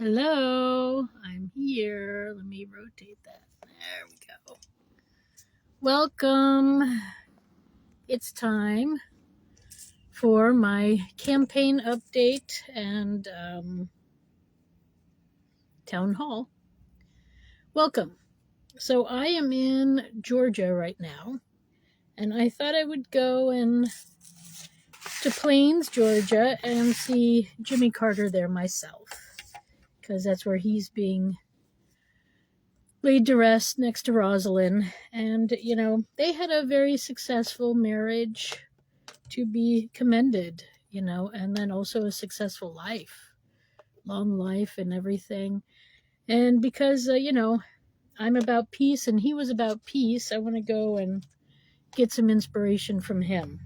Hello, I'm here. Let me rotate that. There we go. Welcome. It's time for my campaign update and town hall. Welcome. So I am in Georgia right now, and I thought I would go to Plains, Georgia, and see Jimmy Carter there myself, because that's where he's being laid to rest next to Rosalind. And, they had a very successful marriage to be commended, and then also a successful life, long life and everything. And because, I'm about peace and he was about peace, I want to go and get some inspiration from him.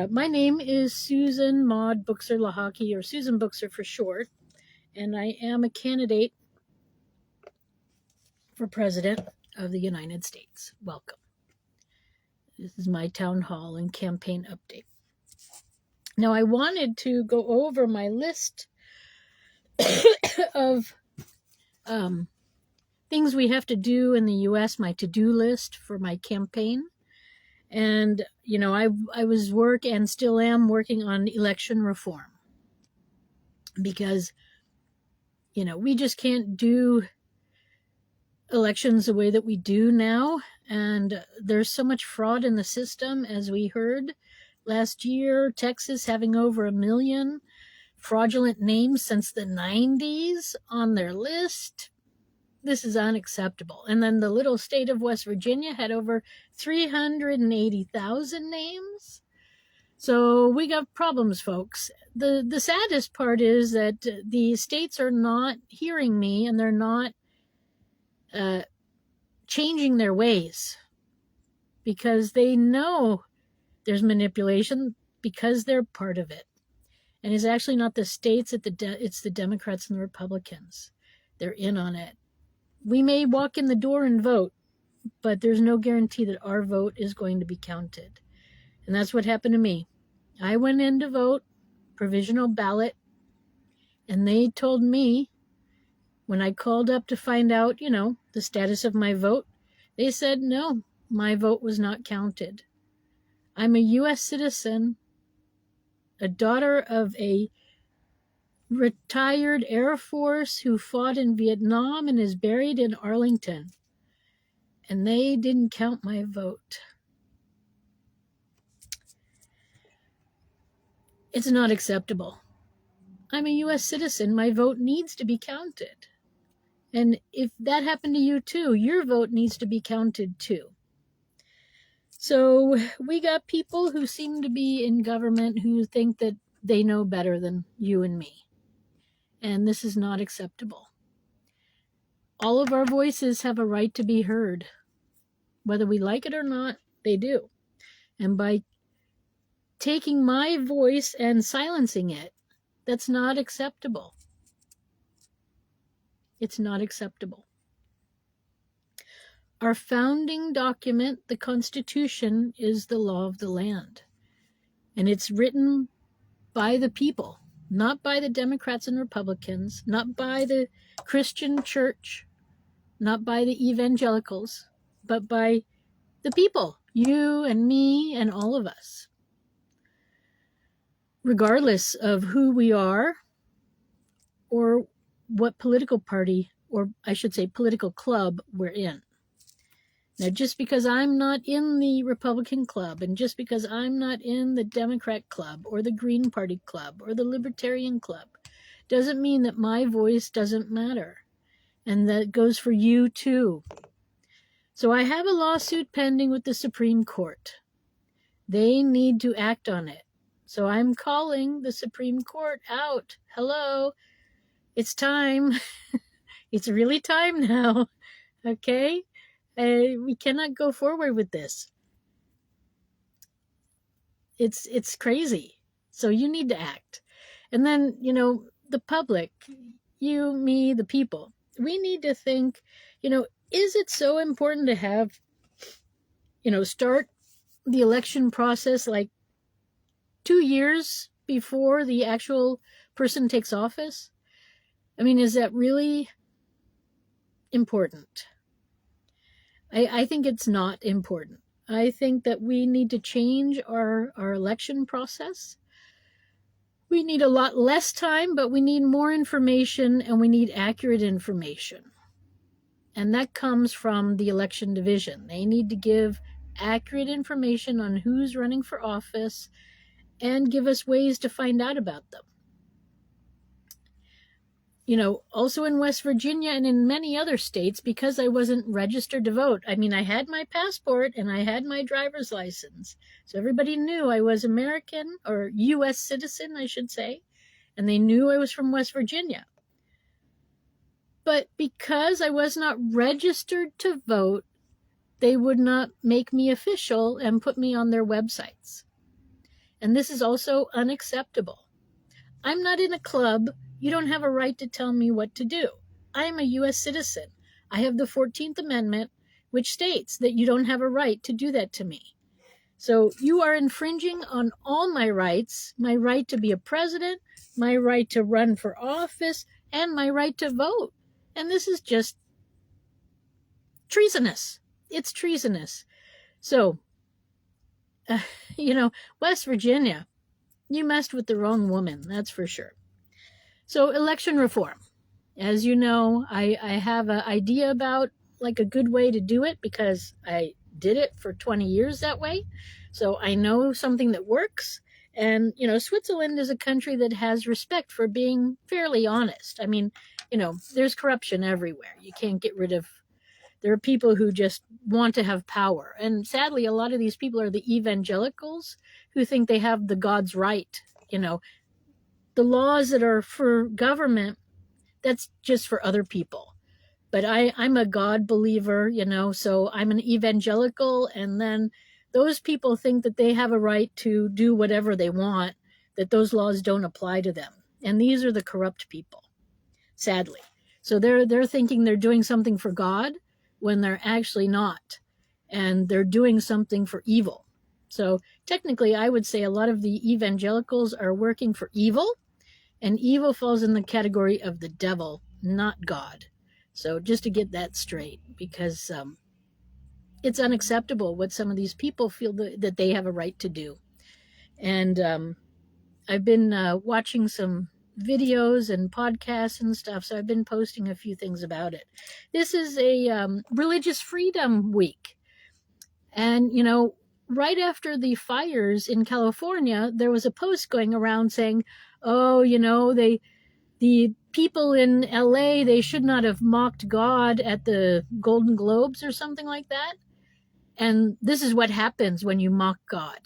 My name is Susan Maud Buchser-Lochocki, or Susan Buchser for short, and I am a candidate for President of the United States. Welcome. This is my town hall and campaign update. Now, I wanted to go over my list of things we have to do in the U.S., my to-do list for my campaign. And, I was and still am working on election reform because, we just can't do elections the way that we do now. And there's so much fraud in the system, as we heard last year. Texas having over 1 million fraudulent names since the 90s on their list. This is unacceptable. And then the little state of West Virginia had over 380,000 names. So we got problems, folks. The saddest part is that the states are not hearing me, and they're not changing their ways because they know there's manipulation, because they're part of it. And it's actually not the states, it's the Democrats and the Republicans. They're in on it. We may walk in the door and vote, but there's no guarantee that our vote is going to be counted. And that's what happened to me. I went in to vote, provisional ballot, and they told me, when I called up to find out, the status of my vote, they said, no, my vote was not counted. I'm a U.S. citizen, a daughter of a retired Air Force who fought in Vietnam and is buried in Arlington. And they didn't count my vote. It's not acceptable. I'm a U.S. citizen. My vote needs to be counted. And if that happened to you too, your vote needs to be counted too. So we got people who seem to be in government who think that they know better than you and me. And this is not acceptable. All of our voices have a right to be heard. Whether we like it or not, they do. And by taking my voice and silencing it, that's not acceptable. It's not acceptable. Our founding document, the Constitution, is the law of the land. And it's written by the people, not by the Democrats and Republicans, not by the Christian church, not by the evangelicals, but by the people, you and me and all of us. Regardless of who we are or what political party, or I should say political club, we're in. Now, just because I'm not in the Republican club, and just because I'm not in the Democrat club, or the Green Party club, or the Libertarian club, doesn't mean that my voice doesn't matter. And that goes for you too. So I have a lawsuit pending with the Supreme Court. They need to act on it. So I'm calling the Supreme Court out. Hello, it's time. It's really time now. Okay? We cannot go forward with this. It's crazy. So you need to act. And then, the public, you, me, the people, we need to think, is it so important to have, start the election process like 2 years before the actual person takes office? I mean, is that really important? I think it's not important. I think that we need to change our election process. We need a lot less time, but we need more information, and we need accurate information. And that comes from the election division. They need to give accurate information on who's running for office and give us ways to find out about them. You know, also in West Virginia and in many other states, because I wasn't registered to vote. I mean, I had my passport and I had my driver's license. So everybody knew I was American, or U.S. citizen, I should say. And they knew I was from West Virginia. But because I was not registered to vote, they would not make me official and put me on their websites. And this is also unacceptable. I'm not in a club. You don't have a right to tell me what to do. I am a U.S. citizen. I have the 14th Amendment, which states that you don't have a right to do that to me. So you are infringing on all my rights, my right to be a president, my right to run for office, and my right to vote. And this is just treasonous. It's treasonous. So, West Virginia, you messed with the wrong woman, that's for sure. So election reform. As you know, I have an idea about like a good way to do it because I did it for 20 years that way. So I know something that works. And, Switzerland is a country that has respect for being fairly honest. I mean, there's corruption everywhere. You can't get rid of. There are people who just want to have power. And sadly, a lot of these people are the evangelicals who think they have the God's right. The laws that are for government, that's just for other people. But I'm a God believer, so I'm an evangelical. And then those people think that they have a right to do whatever they want, that those laws don't apply to them. And these are the corrupt people, sadly. So they're thinking they're doing something for God when they're actually not. And they're doing something for evil. So technically, I would say a lot of the evangelicals are working for evil. And evil falls in the category of the devil, not God. So just to get that straight, because it's unacceptable what some of these people feel that they have a right to do. And I've been watching some videos and podcasts and stuff, so I've been posting a few things about it. This is a religious freedom week. And, right after the fires in California, there was a post going around saying, oh, the people in LA, they should not have mocked God at the Golden Globes or something like that. And this is what happens when you mock God.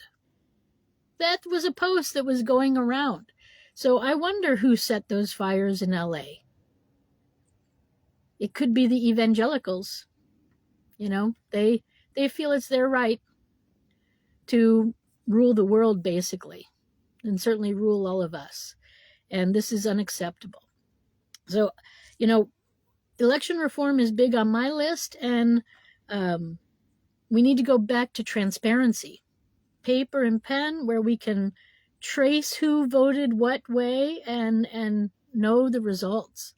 That was a post that was going around. So I wonder who set those fires in LA. It could be the evangelicals. They feel it's their right to rule the world, basically, and certainly rule all of us. And this is unacceptable. So, election reform is big on my list, and we need to go back to transparency. Paper and pen, where we can trace who voted what way and know the results.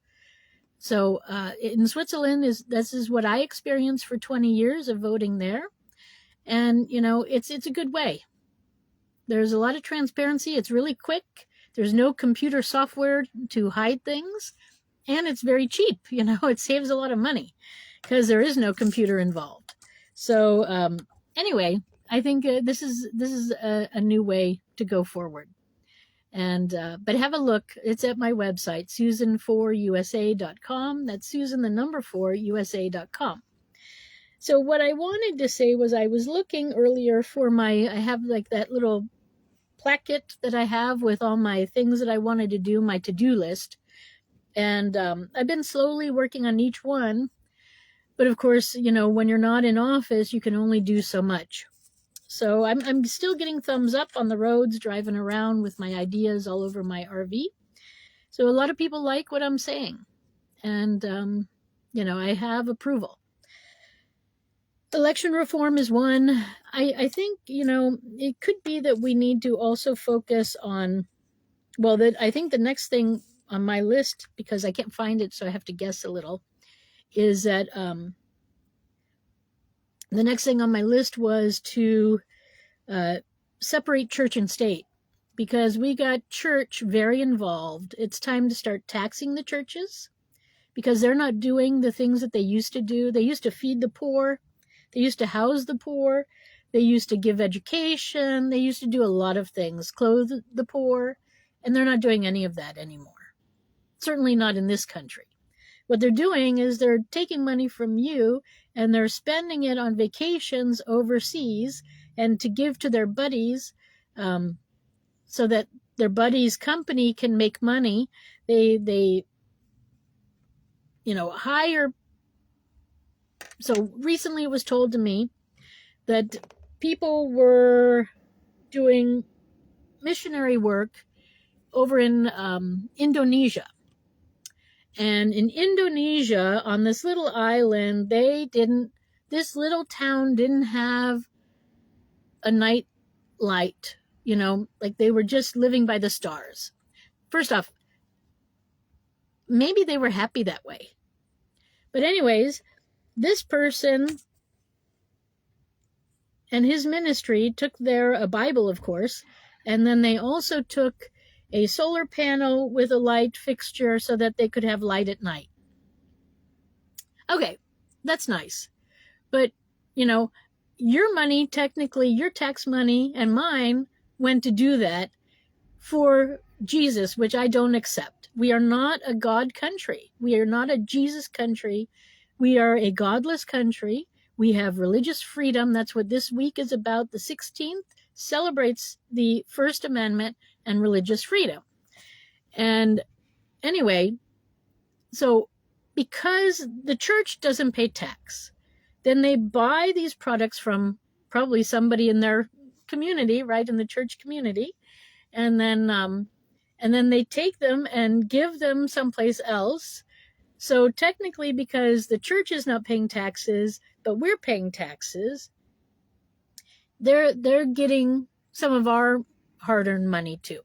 So in Switzerland, this is what I experienced for 20 years of voting there. And, it's a good way. There's a lot of transparency. It's really quick. There's no computer software to hide things. And it's very cheap. It saves a lot of money because there is no computer involved. So anyway, I think this is a new way to go forward. And but have a look. It's at my website, susan4usa.com. That's Susan, the number 4usa.com. So what I wanted to say was I was looking earlier for I have like that little placket that I have with all my things that I wanted to do, my to-do list. And I've been slowly working on each one. But of course, when you're not in office, you can only do so much. So I'm still getting thumbs up on the roads, driving around with my ideas all over my RV. So a lot of people like what I'm saying. And, I have approval. Election reform is one. I think, it could be that we need to also focus on, I think the next thing on my list, because I can't find it, so I have to guess a little, is that the next thing on my list was to separate church and state, because we got church very involved. It's time to start taxing the churches, because they're not doing the things that they used to do. They used to feed the poor. They used to house the poor. They used to give education. They used to do a lot of things, clothe the poor, and they're not doing any of that anymore. Certainly not in this country. What they're doing is they're taking money from you and they're spending it on vacations overseas and to give to their buddies, so that their buddies' company can make money. They hire. So recently it was told to me that people were doing missionary work over in Indonesia. And in Indonesia, on this little island, this little town didn't have a night light, like they were just living by the stars. First off, maybe they were happy that way. But anyways, this person and his ministry took a Bible, of course, and then they also took a solar panel with a light fixture so that they could have light at night. Okay, that's nice. But, your money, technically, your tax money and mine went to do that for Jesus, which I don't accept. We are not a God country. We are not a Jesus country. We are a godless country. We have religious freedom. That's what this week is about. The 16th celebrates the First Amendment and religious freedom. And anyway, so because the church doesn't pay tax, then they buy these products from probably somebody in their community, right, in the church community, and then they take them and give them someplace else. So technically, because the church is not paying taxes, but we're paying taxes, they're getting some of our hard-earned money too.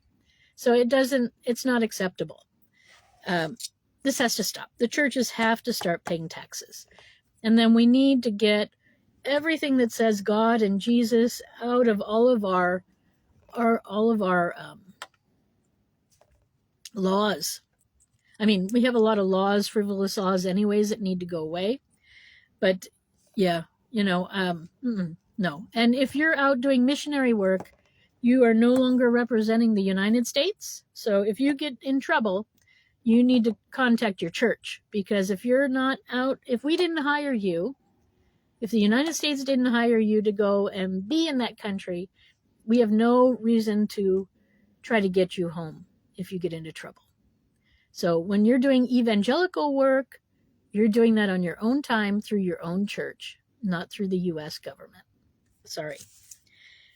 So it's not acceptable. This has to stop. The churches have to start paying taxes. And then we need to get everything that says God and Jesus out of all of our laws. I mean, we have a lot of laws, frivolous laws anyways, that need to go away. But yeah, no. And if you're out doing missionary work, you are no longer representing the United States. So if you get in trouble, you need to contact your church, because if you're not out, if we didn't hire you, if the United States didn't hire you to go and be in that country, we have no reason to try to get you home if you get into trouble. So when you're doing evangelical work, you're doing that on your own time through your own church, not through the U.S. government. Sorry.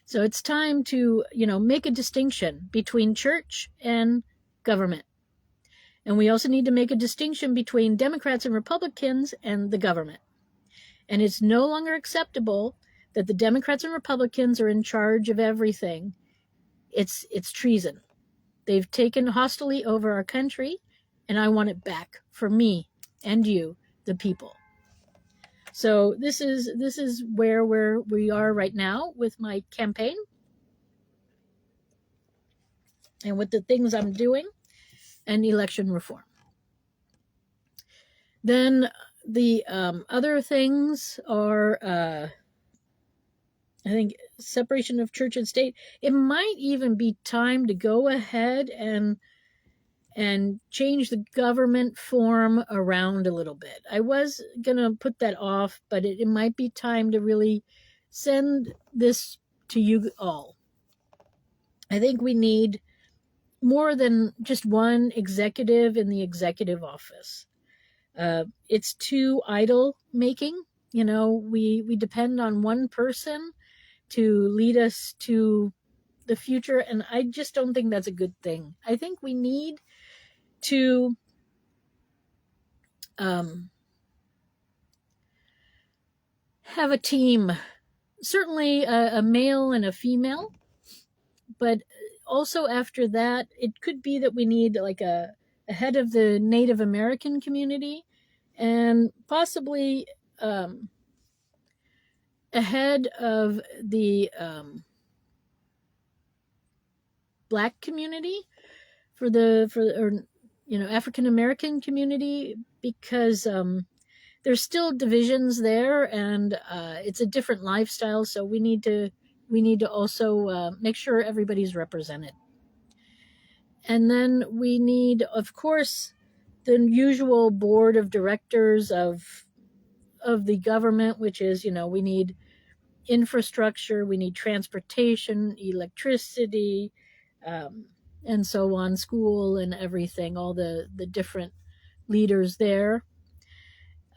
So it's time to, make a distinction between church and government. And we also need to make a distinction between Democrats and Republicans and the government. And it's no longer acceptable that the Democrats and Republicans are in charge of everything. It's treason. They've taken hostilely over our country, and I want it back for me and you, the people. So this is where we are right now with my campaign and with the things I'm doing and election reform. Then the other things are, I think, separation of church and state. It might even be time to go ahead and change the government form around a little bit. I was going to put that off, but it might be time to really send this to you all. I think we need more than just one executive in the executive office. It's too idle making. We depend on one person to lead us to the future, and I just don't think that's a good thing. I think we need to have a team, certainly a male and a female, but also after that, it could be that we need like a ahead of the Native American community, and possibly ahead of the Black community, for African American community, because there's still divisions there, and it's a different lifestyle. So we need to also make sure everybody's represented. And then we need, of course, the usual board of directors of the government, which is, we need infrastructure, we need transportation, electricity, and so on, school and everything, all the different leaders there.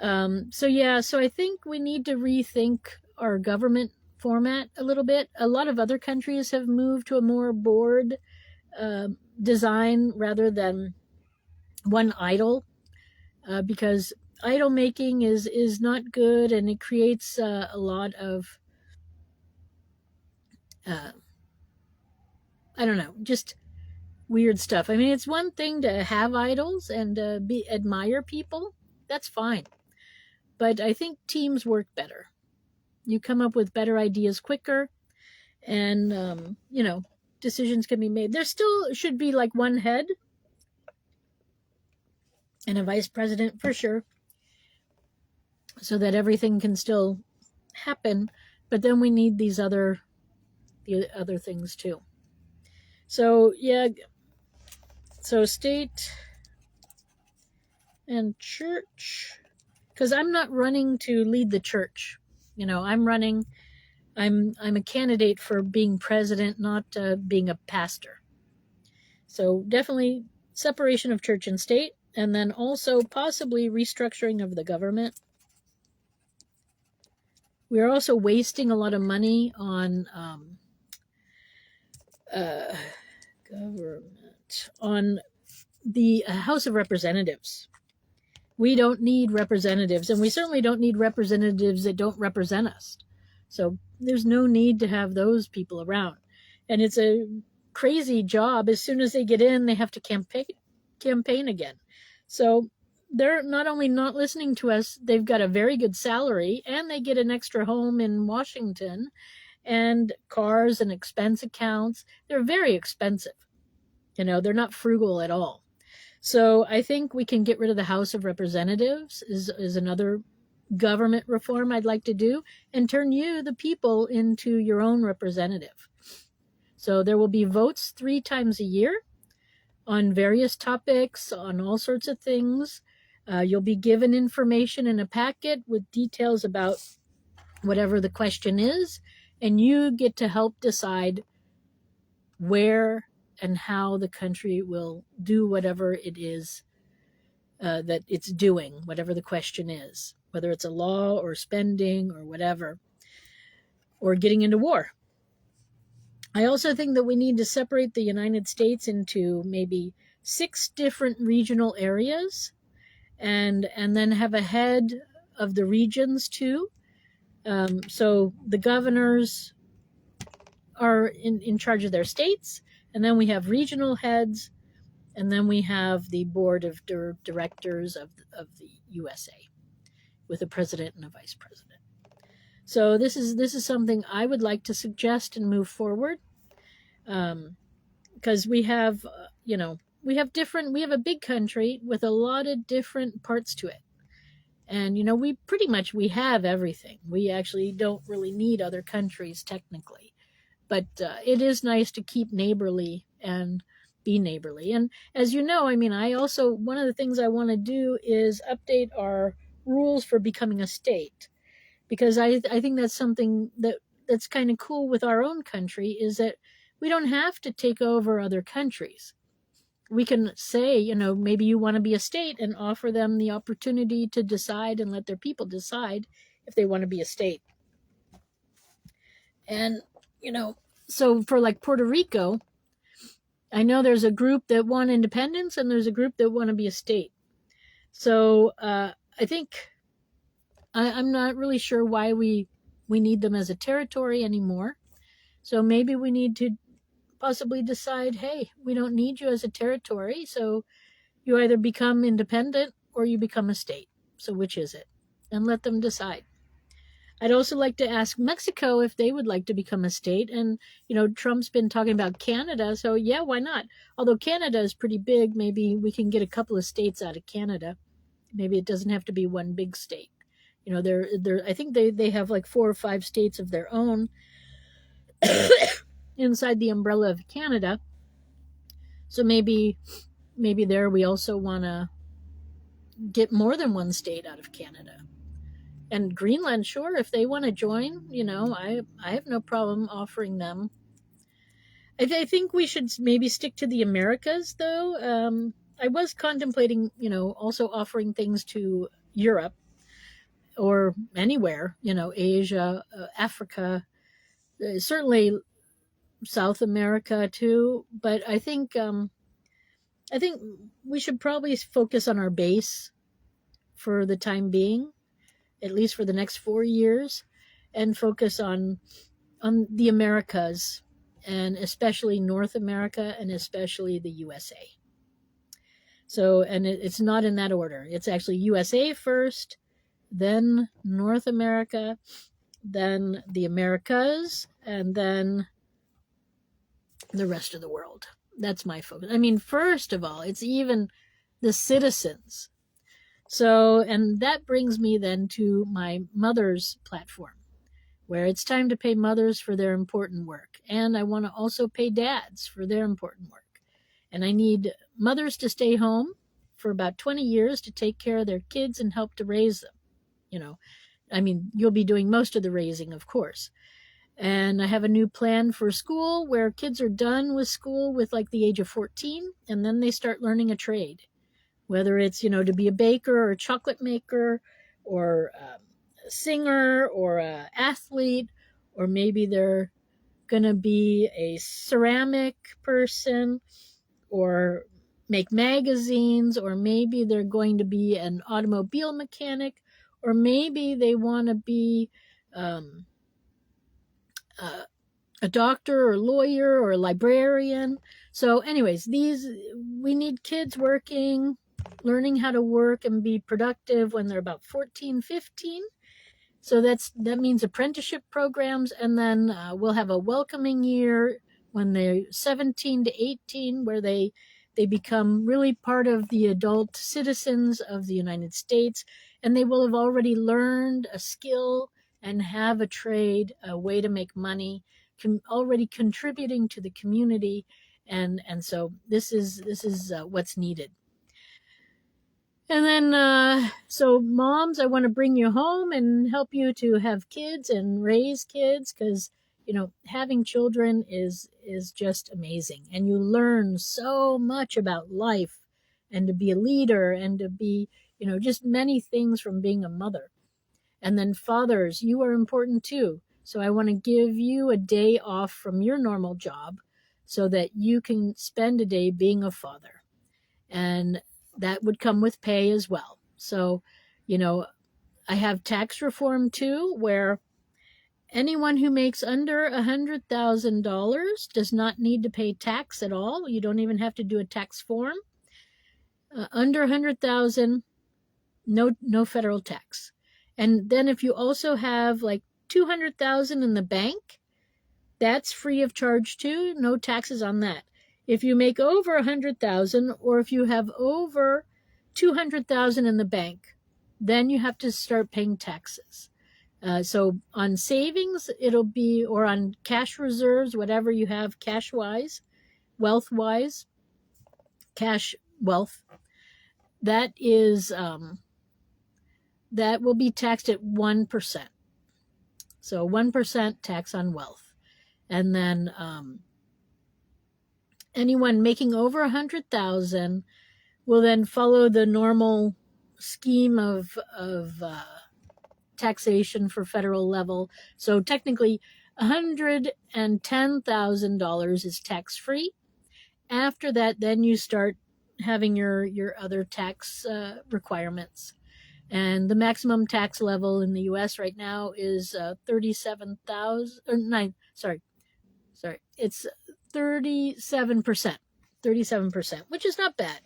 So I think we need to rethink our government format a little bit. A lot of other countries have moved to a more board design rather than one idol, because idol making is not good, and it creates a lot of I don't know, just weird stuff. I mean, it's one thing to have idols and admire people. That's fine. But I think teams work better. You come up with better ideas quicker, and decisions can be made. There still should be like one head and a vice president for sure, so that everything can still happen. But then we need the other things too. So so state and church, because I'm not running to lead the church. I'm a candidate for being president, not being a pastor. So definitely separation of church and state, and then also possibly restructuring of the government. We are also wasting a lot of money on government, on the House of Representatives. We don't need representatives, and we certainly don't need representatives that don't represent us. So there's no need to have those people around. And it's a crazy job. As soon as they get in, they have to campaign again. So they're not only not listening to us, they've got a very good salary, and they get an extra home in Washington, and cars and expense accounts. They're very expensive. They're not frugal at all. So I think we can get rid of the House of Representatives is another government reform I'd like to do, and turn you, the people, into your own representative. So there will be votes 3 times a year on various topics, on all sorts of things. You'll be given information in a packet with details about whatever the question is, and you get to help decide where and how the country will do whatever it is that it's doing, whatever the question is, whether it's a law or spending or whatever, or getting into war. I also think that we need to separate the United States into maybe 6 different regional areas, and then have a head of the regions too. So the governors are in charge of their states, and then we have regional heads, and then we have the board of directors of the USA, with a president and a vice president. So this is something I would like to suggest and move forward, because we have we have a big country with a lot of different parts to it, and we have everything. We actually don't really need other countries technically. But it is nice to keep neighborly and be neighborly. And as you know, I also, one of the things I want to do is update our rules for becoming a state, because I think that's something that's kind of cool with our own country, is that we don't have to take over other countries. We can say, maybe you want to be a state, and offer them the opportunity to decide, and let their people decide if they want to be a state. And so for like Puerto Rico, I know there's a group that want independence, and there's a group that want to be a state. So I think I'm not really sure why we need them as a territory anymore. So maybe we need to possibly decide, hey, we don't need you as a territory, so You either become independent or you become a state. So which is it? And let them decide. I'd also like to ask Mexico if they would like to become a state. And, Trump's been talking about Canada. So, yeah, why not? Although Canada is pretty big, maybe we can get a couple of states out of Canada. Maybe it doesn't have to be one big state. I think they have like 4 or 5 states of their own inside the umbrella of Canada. So maybe there we also want to get more than one state out of Canada. And Greenland, sure, if they want to join, I have no problem offering them. I think we should maybe stick to the Americas, though. I was contemplating, also offering things to Europe or anywhere, Asia, Africa, certainly South America too. But I think we should probably focus on our base for the time being, at least for the next 4 years, and focus on the Americas, and especially North America, and especially the USA. So, and it's not in that order. It's actually USA first, then North America, then the Americas, and then the rest of the world. That's my focus. I mean, first of all, it's even the citizens. So, and that brings me then to my mother's platform, where it's time to pay mothers for their important work. And I want to also pay dads for their important work. And I need mothers to stay home for about 20 years to take care of their kids and help to raise them. You'll be doing most of the raising, of course. And I have a new plan for school where kids are done with school with like the age of 14, and then they start learning a trade, whether it's, to be a baker or a chocolate maker or a singer or an athlete, or maybe they're going to be a ceramic person or make magazines, or maybe they're going to be an automobile mechanic, or maybe they want to be a doctor or lawyer or a librarian. So anyways, we need kids working, learning how to work and be productive when they're about 14, 15. So that means apprenticeship programs, and then we'll have a welcoming year when they're 17 to 18, where they become really part of the adult citizens of the United States, and they will have already learned a skill and have a trade, a way to make money, already contributing to the community, and so this is what's needed. And then, so moms, I want to bring you home and help you to have kids and raise kids, because, having children is just amazing. And you learn so much about life, and to be a leader, and to be, just many things from being a mother. And then fathers, you are important too. So I want to give you a day off from your normal job so that you can spend a day being a father. And that would come with pay as well. So, I have tax reform too, where anyone who makes under $100,000 does not need to pay tax at all. You don't even have to do a tax form. Under 100,000, no federal tax. And then if you also have like 200,000 in the bank, that's free of charge too. No taxes on that. If you make over 100,000, or if you have over 200,000 in the bank, then you have to start paying taxes. So on savings, it'll be, or on cash reserves, whatever you have cash-wise, wealth-wise, cash wealth, that is, that will be taxed at 1%. So 1% tax on wealth. And then anyone making over 100,000 will then follow the normal scheme of taxation for federal level. So technically, $110,000 is tax-free. After that, then you start having your other tax requirements. And the maximum tax level in the U.S. right now is 37,000, or nine, sorry, it's 37%, which is not bad.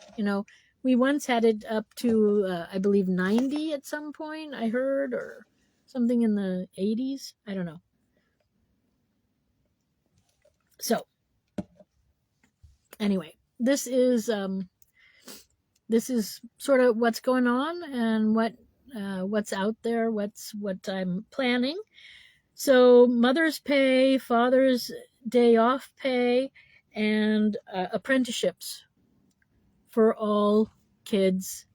We once had it up to, I believe, 90 at some point, I heard, or something in the 80s. I don't know. So, anyway, this is sort of what's going on and what's out there, what I'm planning. So Mother's Pay, Father's Day Off Pay, and apprenticeships for all kids.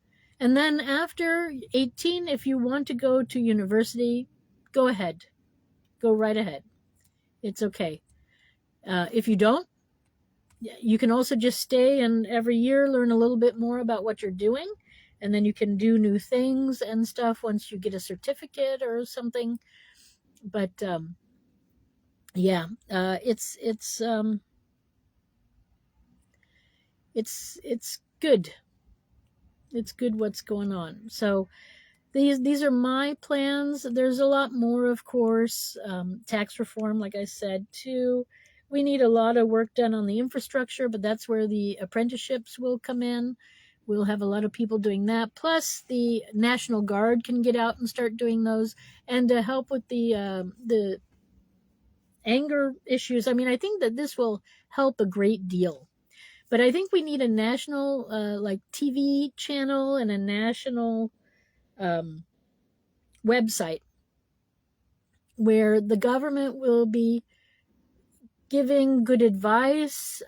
And then after 18, if you want to go to university, go ahead. Go right ahead. It's okay. If you don't, you can also just stay and every year learn a little bit more about what you're doing. And then you can do new things and stuff once you get a certificate or something. But yeah, it's good. It's good what's going on. So these are my plans. There's a lot more, of course. Tax reform, like I said, too. We need a lot of work done on the infrastructure, but that's where the apprenticeships will come in. We'll have a lot of people doing that. Plus, the National Guard can get out and start doing those, and to help with the anger issues. I mean, I think that this will help a great deal. But I think we need a national, like TV channel and a national website where the government will be giving good advice,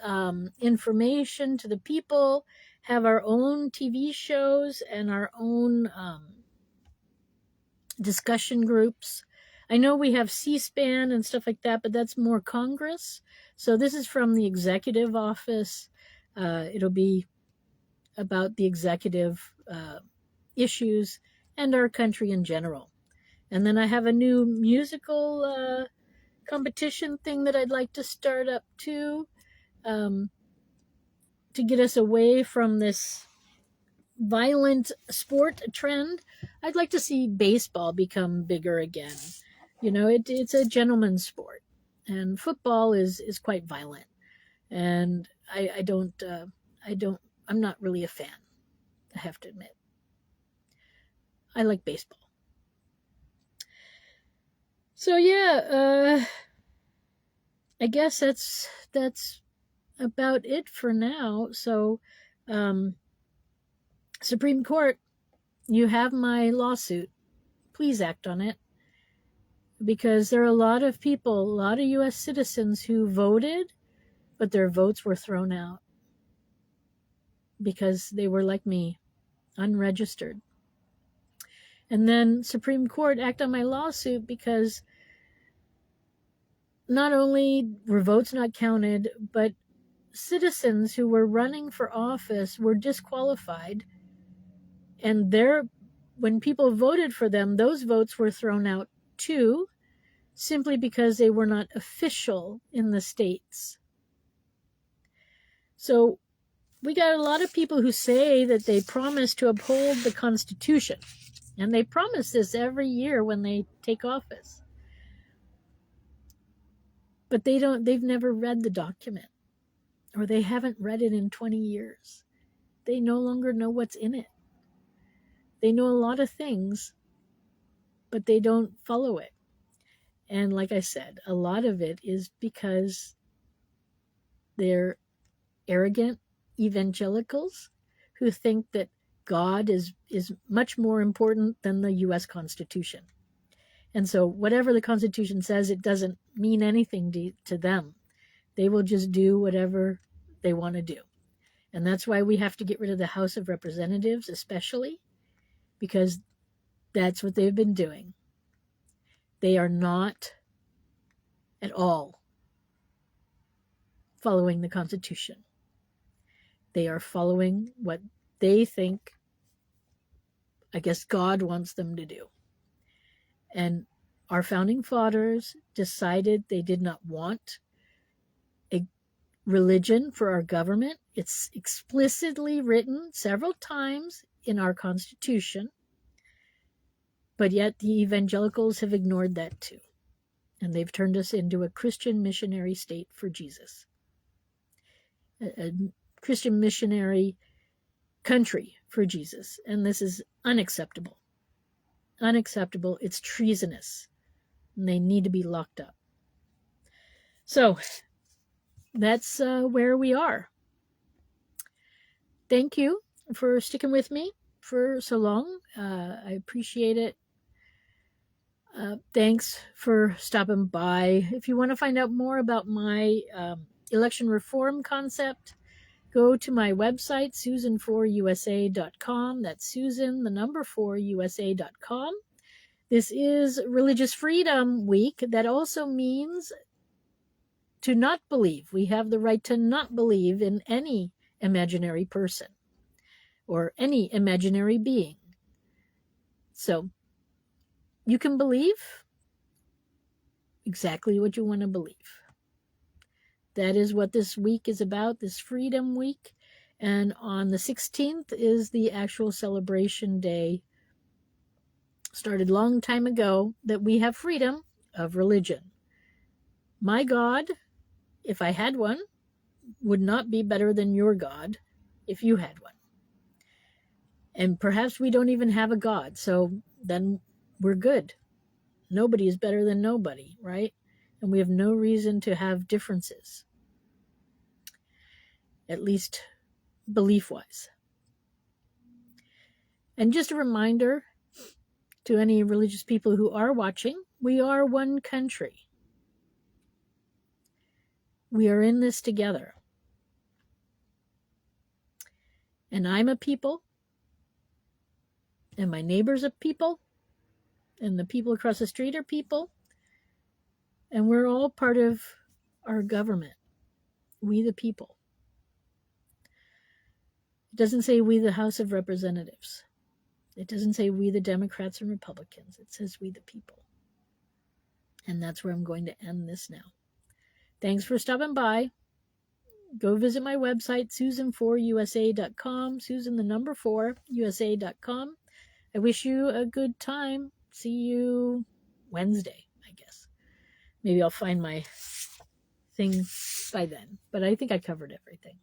information to the people, have our own TV shows and our own discussion groups. I know we have C-SPAN and stuff like that, but that's more Congress. So this is from the executive office. It'll be about the executive issues and our country in general. And then I have a new musical competition thing that I'd like to start up too, to get us away from this violent sport trend. I'd like to see baseball become bigger again. You know, it's a gentleman's sport, and football is quite violent, and I'm not really a fan, I have to admit. I like baseball. So yeah, I guess that's about it for now. So, Supreme Court, you have my lawsuit. Please act on it. Because there are a lot of people, a lot of U.S. citizens who voted, but their votes were thrown out because they were like me, unregistered. And then Supreme Court, act on my lawsuit because not only were votes not counted, but citizens who were running for office were disqualified. And when people voted for them, those votes were thrown out too, simply because they were not official in the states. So we got a lot of people who say that they promise to uphold the Constitution. And they promise this every year when they take office. But they've never read the document, or they haven't read it in 20 years. They no longer know what's in it. They know a lot of things, but they don't follow it. And like I said, a lot of it is because they're arrogant evangelicals who think that God is much more important than the U.S. Constitution. And so whatever the Constitution says, it doesn't mean anything to them. They will just do whatever they want to do. And that's why we have to get rid of the House of Representatives, especially, because that's what they've been doing. They are not at all following the Constitution. They are following what they think, I guess, God wants them to do. And our founding fathers decided they did not want a religion for our government. It's explicitly written several times in our Constitution, but yet the evangelicals have ignored that too. And they've turned us into a Christian missionary state for Jesus. A Christian missionary country for Jesus. And this is unacceptable. Unacceptable. It's treasonous. And they need to be locked up. So that's where we are. Thank you for sticking with me for so long. I appreciate it. Thanks for stopping by. If you want to find out more about my election reform concept, go to my website, susan4usa.com. That's Susan, the number 4usa.com. This is Religious Freedom Week. That also means to not believe. We have the right to not believe in any imaginary person or any imaginary being. So you can believe exactly what you want to believe. That is what this week is about, this Freedom Week. And on the 16th is the actual celebration day, started a long time ago, that we have freedom of religion. My God, if I had one, would not be better than your God if you had one. And perhaps we don't even have a God, so then we're good. Nobody is better than nobody, right? And we have no reason to have differences, at least belief-wise. And just a reminder to any religious people who are watching, we are one country. We are in this together. And I'm a people, and my neighbors are people, and the people across the street are people, and we're all part of our government, we the people. It doesn't say we the House of Representatives. It doesn't say we the Democrats and Republicans. It says we the people. And that's where I'm going to end this now. Thanks for stopping by. Go visit my website, susan4usa.com, Susan the number 4usa.com. I wish you a good time. See you Wednesday, I guess. Maybe I'll find my thing by then, but I think I covered everything.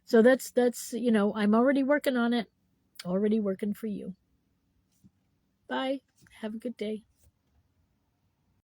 So that's I'm already working on it, already working for you. Bye. Have a good day.